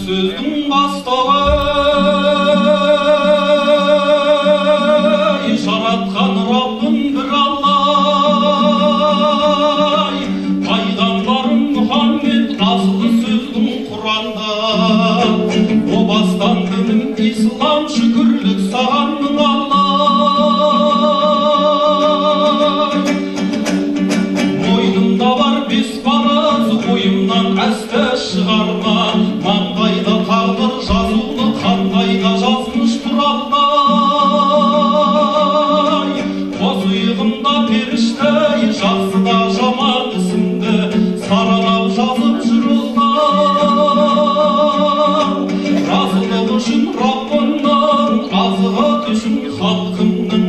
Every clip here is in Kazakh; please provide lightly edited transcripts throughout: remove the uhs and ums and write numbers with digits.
Sözdün bastağı Şaratkan Rabbim bir Allah Peygamberim Muhammed aslı sözdün Kur'an'da O bastan benim İslam şükürlük sağanın Allah Boynumda var biz paraz boyumdan este çıkarma Mangayda tağdır жазулы қандайда жазмыштыр Аллай Қос иығымда періштей жақсы да жаман ісімді саралап жазып жүр Аллай Разылық үшін Раббымнан азығат үшін халқымның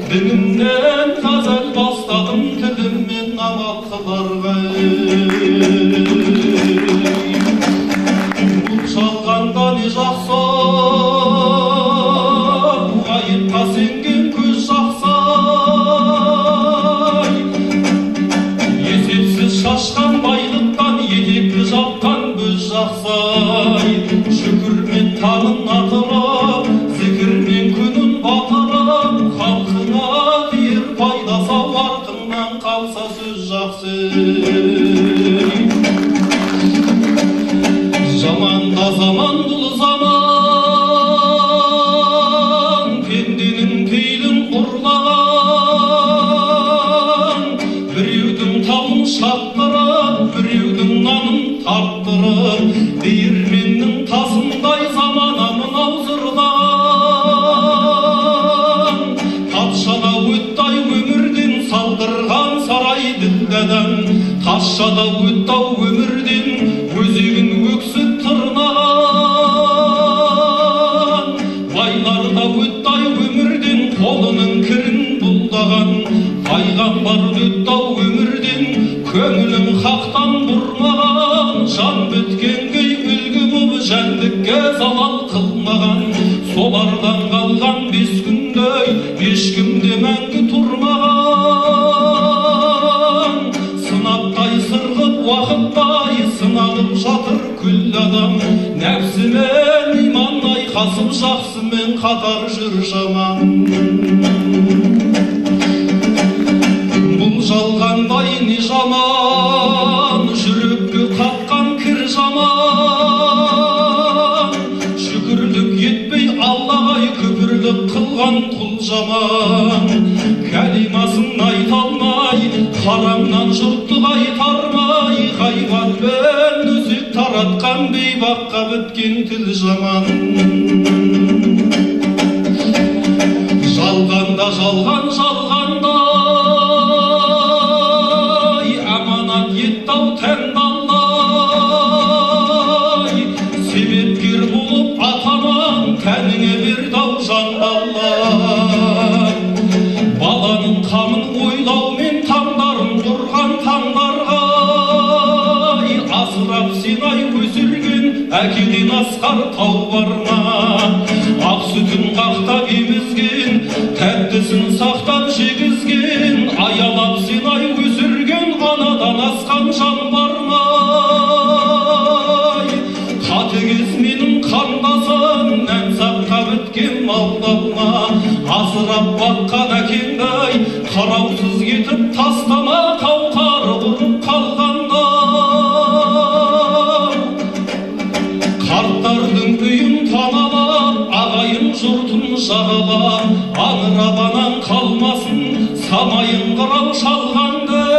дінімнен қазір бастадым тіліммен амал қыларға Çalganda ne жақсы Ғайыпқа сенген көз жақсы Есепсіз шашқан байлықтан етекті жапқан бөз жақсы Шүкірмен таңын атырып зікірмен күнін батырып Халқыңа дейір пайдасы артыңнан қалса сөз жақсы Zamanda zaman dolu zaman Pendinin peylin urlagan Bireудің tamın şattırıp Bireудің nanın tarttırıp Değirmenнің tasınдай zamanamın auzırlan Татшада өттай өмірден салдырған сарай ділдәден Татшада өттау өмірден өзегін өксіп тырнаған Байларда өттай өмірден қолының кірін бұлдаған Пайғамбар өттау өмірден көңілін хақтан бұрмаған Жан біткенге үлгі боп жәндікке залал қылмаған Солардан қалған 5 күндей ешкімде мәңгі тұрмаған Сынаптай сырғып уақыттай сыналып жатыр күллі адам Нәпсімен иман айқасып жақсымен қатар жүр жаман Бұл жалғандай не жаман жүрекке қатқан кір жаман Шүкірлік етпей Аллаға күпірлік қылған құл жаман Кәлимасын айта алмай харамнан жұртты қайтармай Хайванмен өсек таратқан бейбаққа біткен тіл жаман Жалғанда жалған жалғандай Аманат еттау тәндалай Себепкер болып атаман тәніңе бердау жандалай Баланың қамын ойлаумен таңдарын тұрған таңдарға Асырап сенай өсірген әкеден асқар тау бар ма Ақ сүтін қақтап емізген тәттісін сақтап жегізген Аялап сенай өсірген анадан асқан жан бар ма Қатыгез менің қандасым нән саққа біткен малдалма Асырап баққан әкеңдай қараусыз кетіп тастама қауқары құрып қалғанда Қарттардың үйін паналап ағайын жұртын жағалап аңырабанан қалмасын самайын қырау шалғандай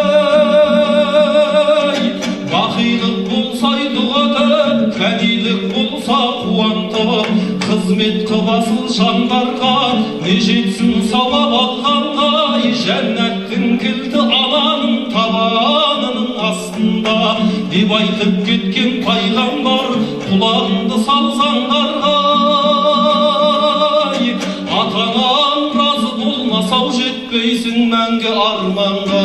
Бақилық болса дұғатып кәдилік болса қуантып қызмет қыласыл жандарға не жетсін сауап алғандай жәннаттың кілті ананың табанының астында деп айтып кеткен пайғамбар құлағыңды салсаңдарға атаң разы болмасау жетпейсің мәңгі арманға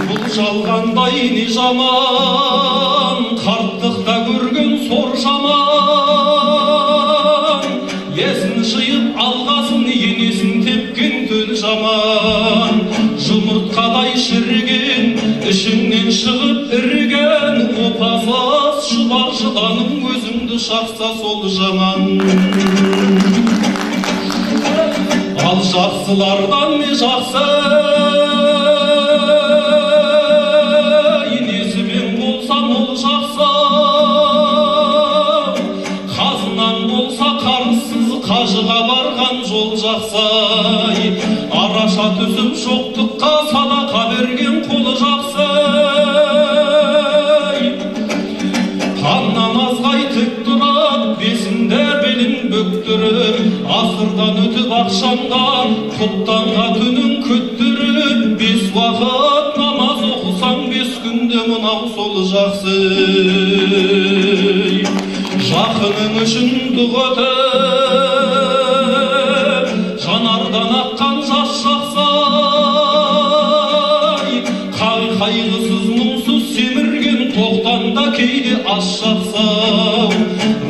Бұл жалғандай не жаман, қарттықта көрген сор жаман, есін жиып алғасын енесін тепкен төл жаман, жұмыртқадай шіріген ішіңнен шығып іріген, опасыз шұбар жыланым өзіңді шақса сол жаман. Ал жақсылардан не жақсы, енесімен болсам ол жақсы, қазынан болса қарызсыз қажыға барған жол жақсы, араша түсіп жоқтыққа садақа берген қолы жақсы. Қан намазға тік тұрып, бесінде белін бүктіріп, асырдан өтіп ақшамға, құптанға түнін күттіріп, 5 уақыт намаз оқысаң 5 күнде мынау сол жақсы. Жақының үшін дұға етіп, жанардан аққан жас жақсы, қайғысыз мұңсыз семірген тоқтанда кейде ас жақсы.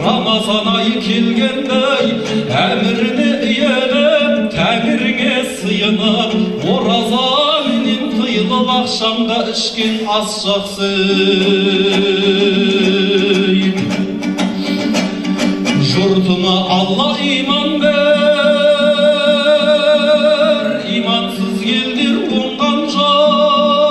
Рамазан айы келгендей әміріне иеліп, тәңіріңе сыйынып, оразаменен тыйылып ақшамда ішкен ас жақсы. Жұртыма Алла иман бер, имансыз елдер оңған жоқ.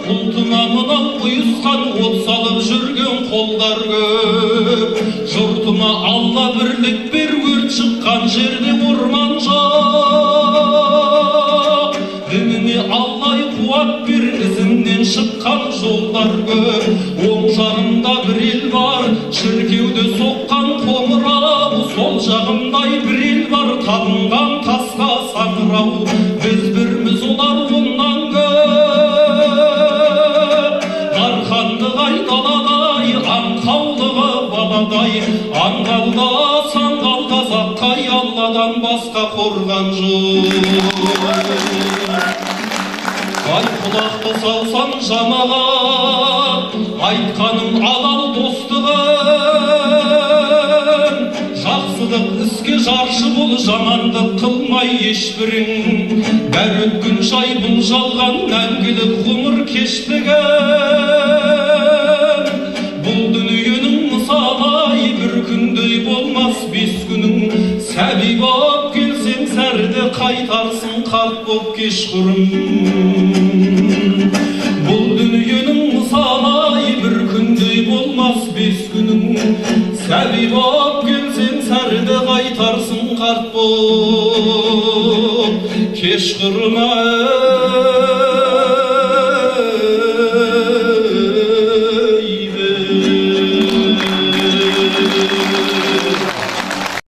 Ұлтына мынау ұйысқан от салып жүрген қолдар көп. Жұртыма Алла бірлік бер, өрт шыққан жерде орман жоқ. Дініне Алла қуат бер, ізімнен шыққан жолдар көп. Оң жағымда бір ел бар, шіркеуде соққан қоңырау, сол жағымдай бір ел бар, табынған тасқа саңырау. Біз бірміз, олар оннан көп. Дархандық айдаладай, аңқаулығы баладай, аңғалда саңғалда заққай, Алладан басқа қорған жоқ. Ай құлақты салсам жамағат, айтқаным адал достығым. Жақсылық іске жаршы бол, жамандық қылмай ешбірің. Бәр өткен жай бұл жалған, мәңгілік ғұмыр кештігім. Бұл дүниенің мысалай, бір күндей болмас 5 күнің. Сәби боп келсең сәрді, қайтарсың қарт боп кешқұрым. Бұл дүниенің мысалай, бір күндей болмас 5 күнің. Сәби боп келсең сәрді, қайтарсың қарт боп кешқұрым.